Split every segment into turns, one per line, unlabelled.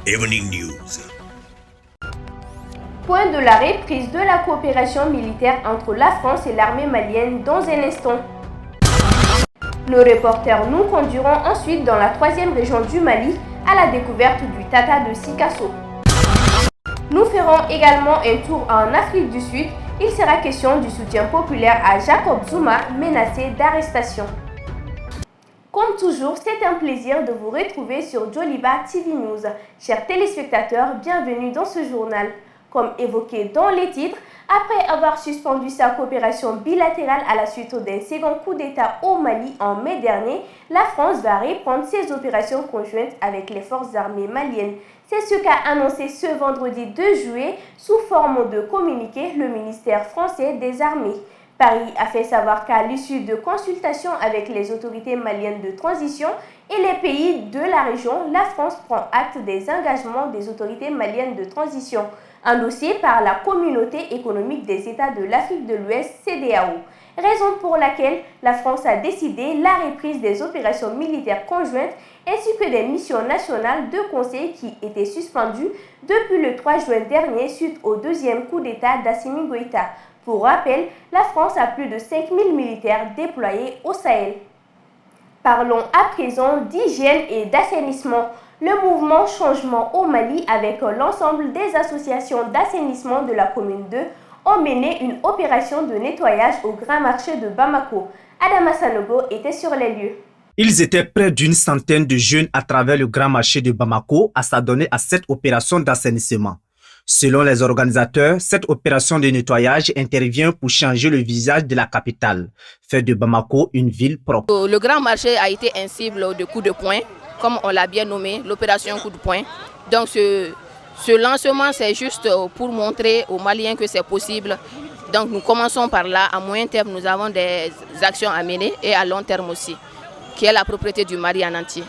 Evening News.
Point de la reprise de la coopération militaire entre la France et l'armée malienne dans un instant. Nos reporters nous conduiront ensuite dans la 3e région du Mali à la découverte du Tata de Sikasso. Nous ferons également un tour en Afrique du Sud. Il sera question du soutien populaire à Jacob Zuma, menacé d'arrestation. Comme toujours, c'est un plaisir de vous retrouver sur Joliba TV News. Chers téléspectateurs, bienvenue dans ce journal. Comme évoqué dans les titres, après avoir suspendu sa coopération bilatérale à la suite d'un second coup d'État au Mali en mai dernier, la France va reprendre ses opérations conjointes avec les forces armées maliennes. C'est ce qu'a annoncé ce vendredi 2 juillet sous forme de communiqué le ministère français des Armées. Paris a fait savoir qu'à l'issue de consultations avec les autorités maliennes de transition et les pays de la région, la France prend acte des engagements des autorités maliennes de transition, endossés par la Communauté économique des États de l'Afrique de l'Ouest, CEDEAO. Raison pour laquelle la France a décidé la reprise des opérations militaires conjointes ainsi que des missions nationales de conseil qui étaient suspendues depuis le 3 juin dernier suite au deuxième coup d'État d'Assimi Goïta. Pour rappel, la France a plus de 5000 militaires déployés au Sahel. Parlons à présent d'hygiène et d'assainissement. Le mouvement Changement au Mali avec l'ensemble des associations d'assainissement de la commune 2 ont mené une opération de nettoyage au Grand Marché de Bamako. Adama Sanogo était sur les lieux.
Ils étaient près d'une centaine de jeunes à travers le Grand Marché de Bamako à s'adonner à cette opération d'assainissement. Selon les organisateurs, cette opération de nettoyage intervient pour changer le visage de la capitale, faire de Bamako une ville propre.
Le Grand Marché a été un cible de coup de poing, comme on l'a bien nommé, l'opération coup de poing. Donc ce lancement, c'est juste pour montrer aux Maliens que c'est possible. Donc nous commençons par là. À moyen terme, nous avons des actions à mener et à long terme aussi, qui est la propriété du Mali en entier.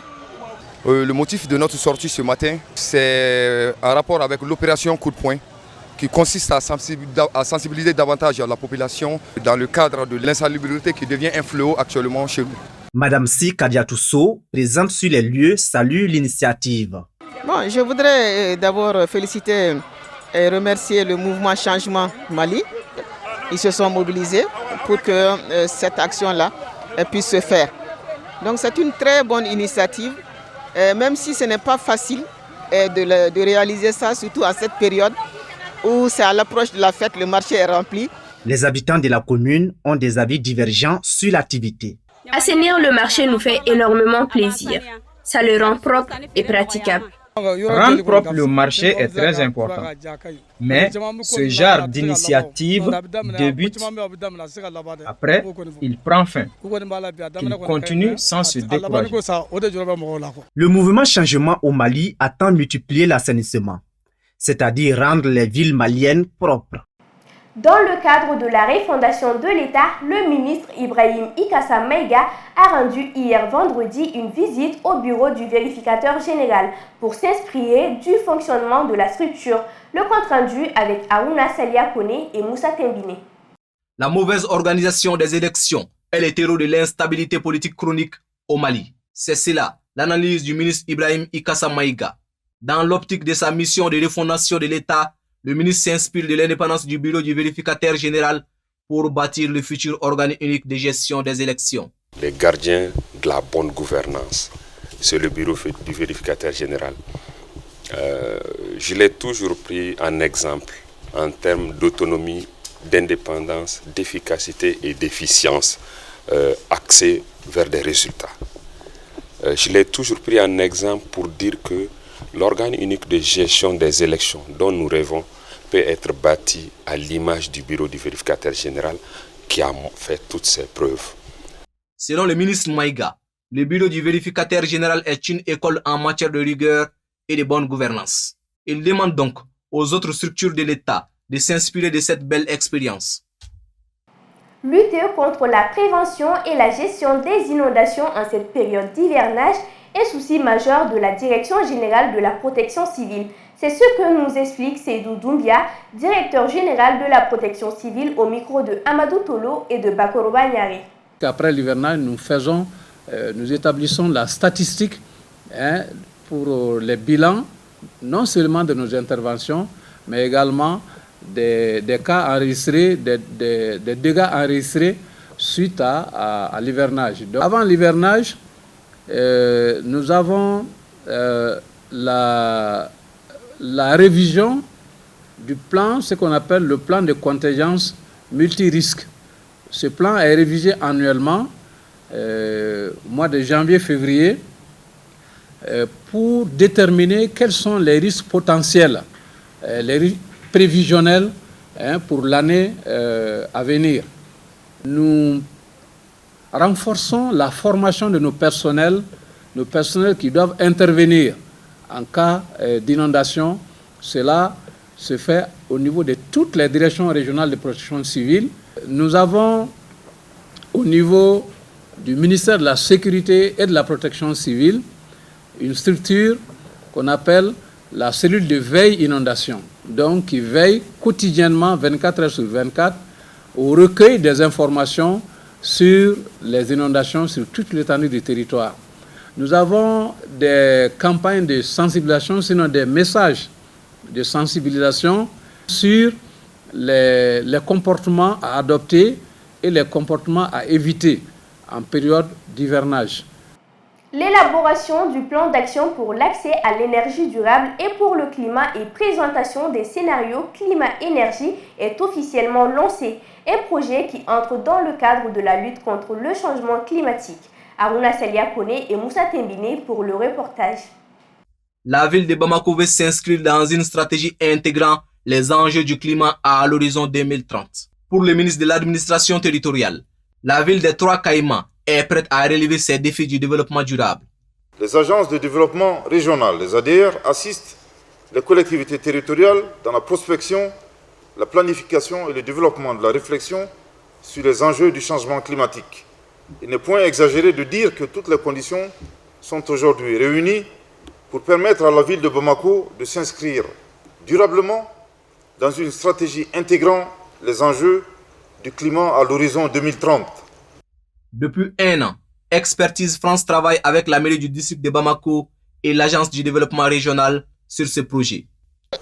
Le motif de notre sortie ce matin, c'est en rapport avec l'opération coup de poing qui consiste à sensibiliser davantage la population dans le cadre de l'insalubrité qui devient un fléau actuellement chez nous.
Madame Si Kadiatousso, présente sur les lieux, salue l'initiative.
Bon, je voudrais d'abord féliciter et remercier le mouvement Changement Mali. Ils se sont mobilisés pour que cette action-là puisse se faire. Donc c'est une très bonne initiative. Même si ce n'est pas facile de réaliser ça, surtout à cette période où c'est à l'approche de la fête, le marché est rempli.
Les habitants de la commune ont des avis divergents sur l'activité.
Assainir le marché nous fait énormément plaisir. Ça le rend propre et praticable.
Rendre propre le marché est très important. Mais ce genre d'initiative débute. Après, il prend fin. Il continue sans se décourager.
Le mouvement Changement au Mali attend multiplier l'assainissement, c'est-à-dire rendre les villes maliennes propres.
Dans le cadre de la refondation de l'État, le ministre Ibrahim Ikassa Maïga a rendu hier vendredi une visite au bureau du vérificateur général pour s'inspirer du fonctionnement de la structure. Le compte-rendu avec Aouna Salia Kone et Moussa Tembine.
La mauvaise organisation des élections est le terreau de l'instabilité politique chronique au Mali. C'est cela l'analyse du ministre Ibrahim Ikassa Maïga. Dans l'optique de sa mission de refondation de l'État, le ministre s'inspire de l'indépendance du bureau du vérificateur général pour bâtir le futur organe unique de gestion des élections.
Les gardiens de la bonne gouvernance, c'est le bureau du vérificateur général. Je l'ai toujours pris en exemple en termes d'autonomie, d'indépendance, d'efficacité et d'efficience axée vers des résultats. Je l'ai toujours pris en exemple pour dire que l'organe unique de gestion des élections dont nous rêvons peut être bâti à l'image du bureau du vérificateur général qui a fait toutes ses preuves.
Selon le ministre Maïga, le bureau du vérificateur général est une école en matière de rigueur et de bonne gouvernance. Il demande donc aux autres structures de l'État de s'inspirer de cette belle expérience.
Lutter contre la prévention et la gestion des inondations en cette période d'hivernage est souci majeur de la Direction générale de la protection civile. C'est ce que nous explique Seydou Doumbia, directeur général de la protection civile au micro de Amadou Tolo et de Bakoroba Nyari.
Après l'hivernage, nous établissons la statistique pour les bilans
non seulement de nos interventions, mais également des cas enregistrés, des dégâts enregistrés suite à l'hivernage. Avant l'hivernage, nous avons la révision du plan, ce qu'on appelle le plan de contingence multirisque. Ce plan est révisé annuellement, mois de janvier-février, pour déterminer quels sont les risques potentiels, les risques prévisionnels pour l'année à venir. Nous renforçons la formation de nos personnels qui doivent intervenir en cas d'inondation. Cela se fait au niveau de toutes les directions régionales de protection civile. Nous avons au niveau du ministère de la Sécurité et de la Protection civile une structure qu'on appelle la cellule de veille inondation, donc qui veille quotidiennement 24 heures sur 24 au recueil des informations sur les inondations sur toute l'étendue du territoire. Nous avons des campagnes de sensibilisation, sinon des messages de sensibilisation sur les comportements à adopter et les comportements à éviter en période d'hivernage.
L'élaboration du plan d'action pour l'accès à l'énergie durable et pour le climat et présentation des scénarios climat-énergie est officiellement lancée, un projet qui entre dans le cadre de la lutte contre le changement climatique. Aruna Selia Kone et Moussa Tembine pour le reportage.
La ville de Bamako veut s'inscrire dans une stratégie intégrant les enjeux du climat à l'horizon 2030. Pour le ministre de l'administration territoriale, la ville des Trois Caïmans est prête à relever ces défis du développement durable.
Les agences de développement régional, les ADR, assistent les collectivités territoriales dans la prospection, la planification et le développement de la réflexion sur les enjeux du changement climatique. Il n'est point exagéré de dire que toutes les conditions sont aujourd'hui réunies pour permettre à la ville de Bamako de s'inscrire durablement dans une stratégie intégrant les enjeux du climat à l'horizon 2030.
Depuis un an, Expertise France travaille avec la mairie du district de Bamako et l'agence du développement régional sur ce projet.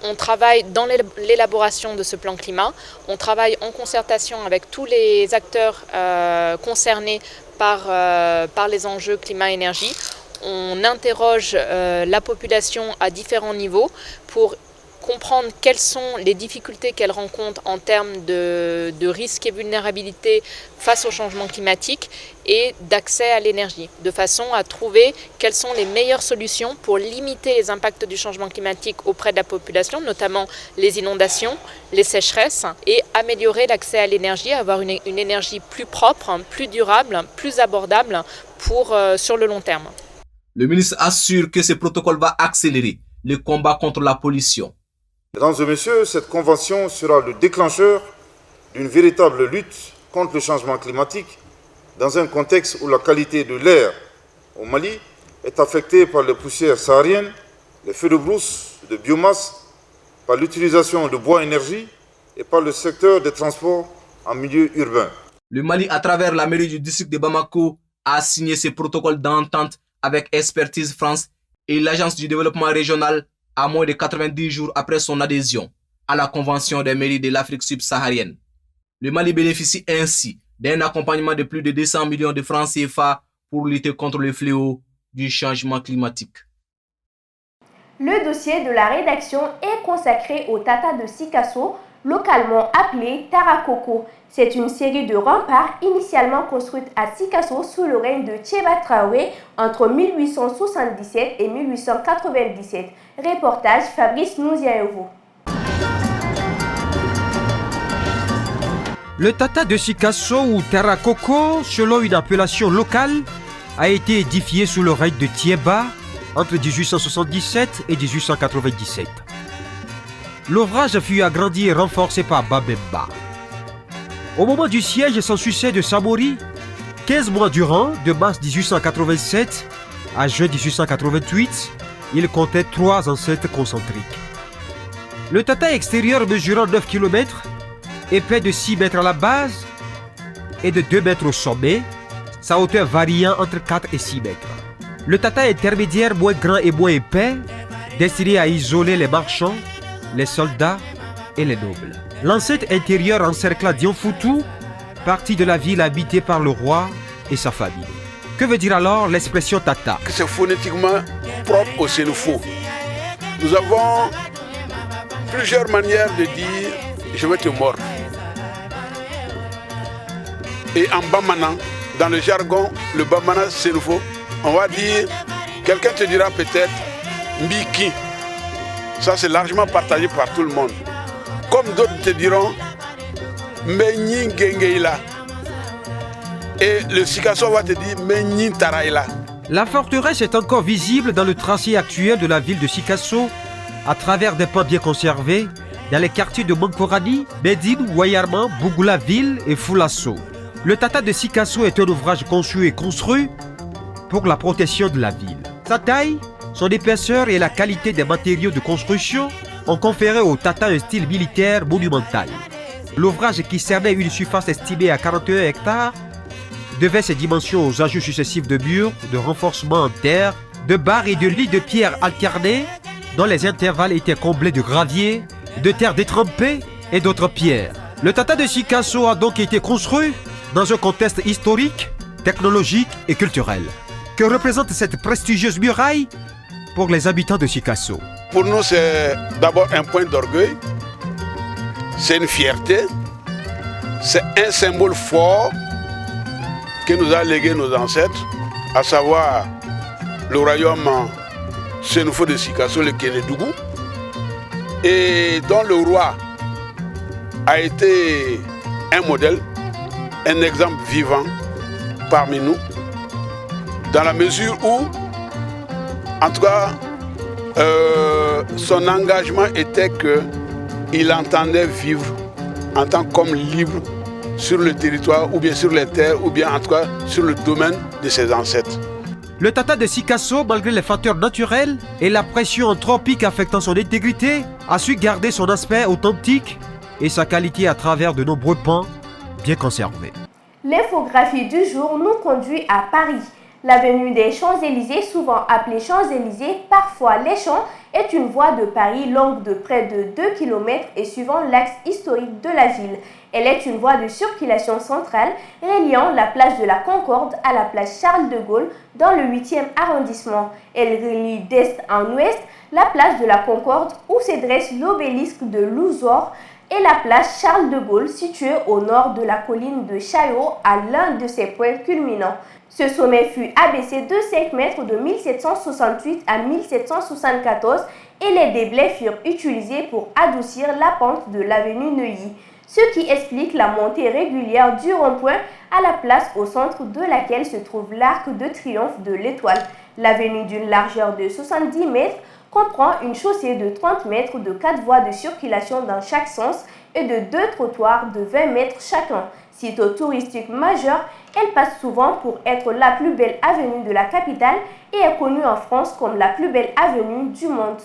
On travaille dans l'élaboration de ce plan climat, on travaille en concertation avec tous les acteurs concernés par les enjeux climat-énergie. On interroge la population à différents niveaux pour comprendre quelles sont les difficultés qu'elle rencontre en termes de risques et vulnérabilités face au changement climatique et d'accès à l'énergie, de façon à trouver quelles sont les meilleures solutions pour limiter les impacts du changement climatique auprès de la population, notamment les inondations, les sécheresses, et améliorer l'accès à l'énergie, avoir une énergie plus propre, plus durable, plus abordable sur le long terme.
Le ministre assure que ce protocole va accélérer le combat contre la pollution.
Mesdames et messieurs, cette convention sera le déclencheur d'une véritable lutte contre le changement climatique dans un contexte où la qualité de l'air au Mali est affectée par les poussières sahariennes, les feux de brousse, de biomasse, par l'utilisation de bois-énergie et par le secteur des transports en milieu urbain.
Le Mali, à travers la mairie du district de Bamako, a signé ce protocole d'entente avec Expertise France et l'agence du développement régional à moins de 90 jours après son adhésion à la Convention des mairies de l'Afrique subsaharienne. Le Mali bénéficie ainsi d'un accompagnement de plus de 200 millions de francs CFA pour lutter contre le fléau du changement climatique.
Le dossier de la rédaction est consacré au Tata de Sikasso, localement appelé Tarakoko. C'est une série de remparts initialement construite à Sikasso sous le règne de Tcheba Traoré entre 1877 et 1897. Reportage Fabrice Nouziaevo.
Le Tata de Sikasso ou Tarakoko, selon une appellation locale, a été édifié sous le règne de Tcheba entre 1877 et 1897. L'ouvrage fut agrandi et renforcé par Babemba. Au moment du siège sans succès de Samori, 15 mois durant, de mars 1887 à juin 1888, il comptait 3 enceintes concentriques. Le Tata extérieur mesurant 9 km, épais de 6 mètres à la base et de 2 mètres au sommet, sa hauteur variant entre 4 et 6 mètres. Le Tata intermédiaire moins grand et moins épais destiné à isoler les marchands, les soldats et les nobles. L'enceinte intérieure encercla Dianfoutou, partie de la ville habitée par le roi et sa famille. Que veut dire alors l'expression Tata?
C'est phonétiquement propre au Sénoufo. Nous avons plusieurs manières de dire « je vais te mordre ». Et en bamana, dans le jargon, le bamana Sénoufo, on va dire, quelqu'un te dira peut-être « mbiki ». Ça c'est largement partagé par tout le monde. Comme d'autres te diront « menyi gengeila ». Et le Sikasso va te dire « menyi taraila ».
La forteresse est encore visible dans le tracé actuel de la ville de Sikasso, à travers des pans bien conservés dans les quartiers de Mankorani, Médine, Wayarman, Bougoula-Ville et Foulasso. Le Tata de Sikasso est un ouvrage conçu et construit pour la protection de la ville. Sa taille, son épaisseur et la qualité des matériaux de construction ont conféré au Tata un style militaire monumental. L'ouvrage, qui cernait une surface estimée à 41 hectares, devait ses dimensions aux ajouts successifs de murs, de renforcements en terre, de barres et de lits de pierre alternés, dont les intervalles étaient comblés de gravier, de terre détrempée et d'autres pierres. Le Tata de Sikasso a donc été construit dans un contexte historique, technologique et culturel. Que représente cette prestigieuse muraille pour les habitants de Sikasso?
Pour nous, c'est d'abord un point d'orgueil, c'est une fierté, c'est un symbole fort que nous a légué nos ancêtres, à savoir le royaume Sénoufo de Sikasso, le Kénédougou, et dont le roi a été un modèle, un exemple vivant parmi nous, dans la mesure où, en tout cas, son engagement était qu'il entendait vivre en tant qu'homme libre sur le territoire, ou bien sur les terres, ou bien en tout cas sur le domaine de ses ancêtres.
Le Tata de Sikasso, malgré les facteurs naturels et la pression anthropique affectant son intégrité, a su garder son aspect authentique et sa qualité à travers de nombreux pans bien conservés.
L'infographie du jour nous conduit à Paris. L'avenue des Champs-Élysées, souvent appelée Champs-Élysées, parfois les Champs, est une voie de Paris longue de près de 2 km et suivant l'axe historique de la ville. Elle est une voie de circulation centrale reliant la place de la Concorde à la place Charles de Gaulle dans le 8e arrondissement. Elle relie d'est en ouest la place de la Concorde où se dresse l'obélisque de Louisor et la place Charles de Gaulle située au nord de la colline de Chaillot à l'un de ses points culminants. Ce sommet fut abaissé de 5 mètres de 1768 à 1774 et les déblais furent utilisés pour adoucir la pente de l'avenue Neuilly, ce qui explique la montée régulière du rond-point à la place au centre de laquelle se trouve l'arc de triomphe de l'Étoile. L'avenue d'une largeur de 70 mètres comprend une chaussée de 30 mètres de 4 voies de circulation dans chaque sens et de 2 trottoirs de 20 mètres chacun. Site touristique majeur, elle passe souvent pour être la plus belle avenue de la capitale et est connue en France comme la plus belle avenue du monde.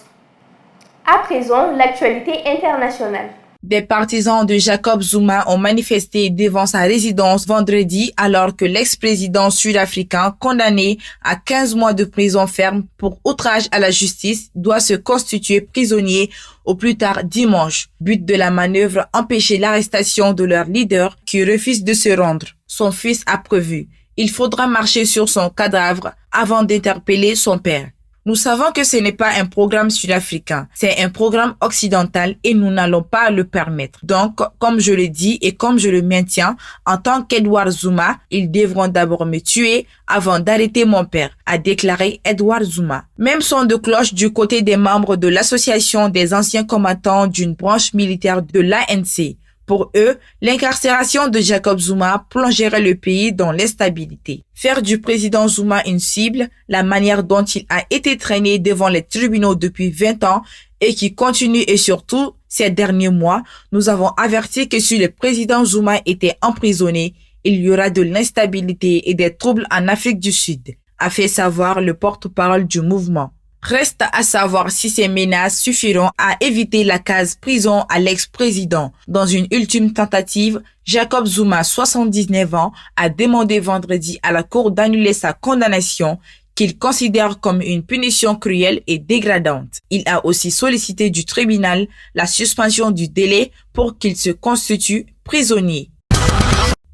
À présent, l'actualité internationale.
Des partisans de Jacob Zuma ont manifesté devant sa résidence vendredi alors que l'ex-président sud-africain condamné à 15 mois de prison ferme pour outrage à la justice doit se constituer prisonnier au plus tard dimanche. But de la manœuvre, empêcher l'arrestation de leur leader qui refuse de se rendre. Son fils a prévu. Il faudra marcher sur son cadavre avant d'interpeller son père. Nous savons que ce n'est pas un programme sud-africain, c'est un programme occidental et nous n'allons pas le permettre. Donc, comme je le dis et comme je le maintiens, en tant qu'Edward Zuma, ils devront d'abord me tuer avant d'arrêter mon père, a déclaré Edward Zuma. Même son de cloche du côté des membres de l'association des anciens combattants d'une branche militaire de l'ANC. Pour eux, l'incarcération de Jacob Zuma plongerait le pays dans l'instabilité. Faire du président Zuma une cible, la manière dont il a été traîné devant les tribunaux depuis 20 ans et qui continue et surtout ces derniers mois, nous avons averti que si le président Zuma était emprisonné, il y aura de l'instabilité et des troubles en Afrique du Sud, a fait savoir le porte-parole du mouvement. Reste à savoir si ces menaces suffiront à éviter la case prison à l'ex-président. Dans une ultime tentative, Jacob Zuma, 79 ans, a demandé vendredi à la cour d'annuler sa condamnation qu'il considère comme une punition cruelle et dégradante. Il a aussi sollicité du tribunal la suspension du délai pour qu'il se constitue prisonnier.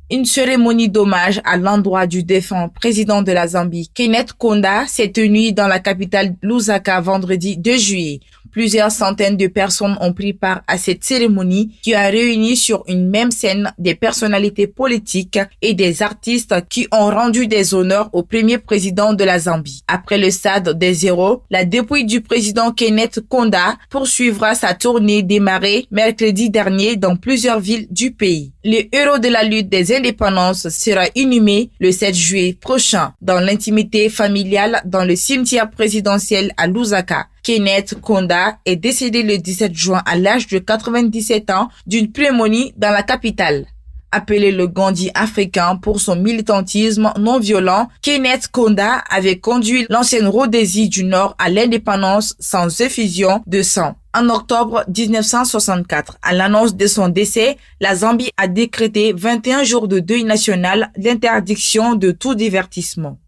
Une cérémonie d'hommage à l'endroit du défunt président de la Zambie, Kenneth Kaunda, s'est tenue dans la capitale Lusaka vendredi 2 juillet. Plusieurs centaines de personnes ont pris part à cette cérémonie qui a réuni sur une même scène des personnalités politiques et des artistes qui ont rendu des honneurs au premier président de la Zambie. Après le stade des héros, la dépouille du président Kenneth Kaunda poursuivra sa tournée démarrée mercredi dernier dans plusieurs villes du pays. Le héros de la lutte des indépendances sera inhumé le 7 juillet prochain dans l'intimité familiale dans le cimetière présidentiel à Lusaka. Kenneth Kaunda est décédé le 17 juin à l'âge de 97 ans d'une pneumonie dans la capitale. Appelé le Gandhi africain pour son militantisme non violent, Kenneth Kaunda avait conduit l'ancienne Rhodésie du Nord à l'indépendance sans effusion de sang. En octobre 1964, à l'annonce de son décès, la Zambie a décrété 21 jours de deuil national d'interdiction de tout divertissement.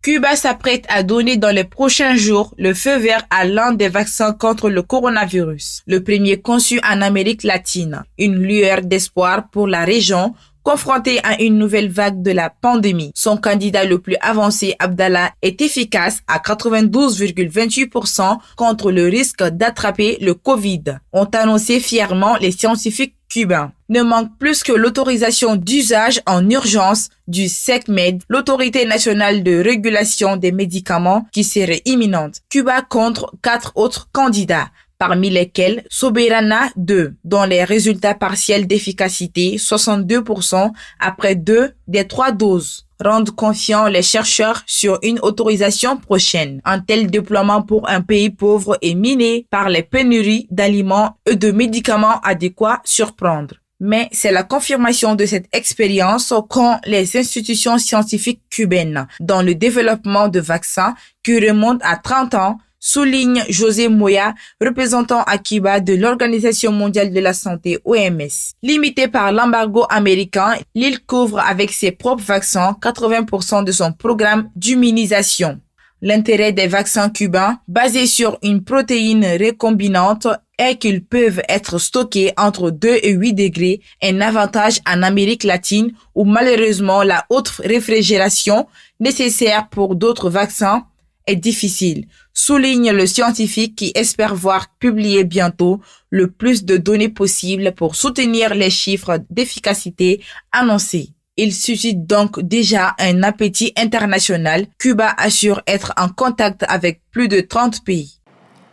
Cuba s'apprête à donner dans les prochains jours le feu vert à l'un des vaccins contre le coronavirus, le premier conçu en Amérique latine. Une lueur d'espoir pour la région confrontée à une nouvelle vague de la pandémie. Son candidat le plus avancé, Abdallah, est efficace à 92,28% contre le risque d'attraper le Covid, ont annoncé fièrement les scientifiques cubains. Ne manque plus que l'autorisation d'usage en urgence du SECMED, l'autorité nationale de régulation des médicaments, qui serait imminente. Cuba compte 4 autres candidats, parmi lesquels Soberana 2, dont les résultats partiels d'efficacité, 62% après 2 des 3 doses, rendent confiants les chercheurs sur une autorisation prochaine. Un tel déploiement pour un pays pauvre et miné par les pénuries d'aliments et de médicaments adéquats surprendre. Mais c'est la confirmation de cette expérience qu'ont les institutions scientifiques cubaines dans le développement de vaccins qui remontent à 30 ans, souligne José Moya, représentant à Cuba de l'Organisation mondiale de la santé OMS. Limitée par l'embargo américain, l'île couvre avec ses propres vaccins 80% de son programme d'immunisation. L'intérêt des vaccins cubains, basés sur une protéine recombinante, est qu'ils peuvent être stockés entre 2 et 8 degrés, un avantage en Amérique latine où malheureusement la haute réfrigération nécessaire pour d'autres vaccins est difficile, souligne le scientifique qui espère voir publier bientôt le plus de données possible pour soutenir les chiffres d'efficacité annoncés. Il suscite donc déjà un appétit international. Cuba assure être en contact avec plus de 30 pays.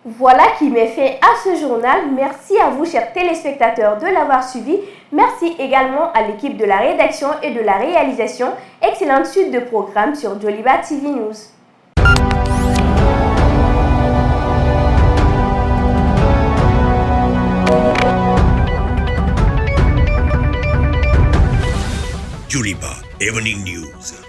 Voilà qui met fin à ce journal. Merci à vous, chers téléspectateurs, de l'avoir suivi. Merci également à l'équipe de la rédaction et de la réalisation. Excellente suite de programmes sur Joliba TV News.
Joliba Evening News.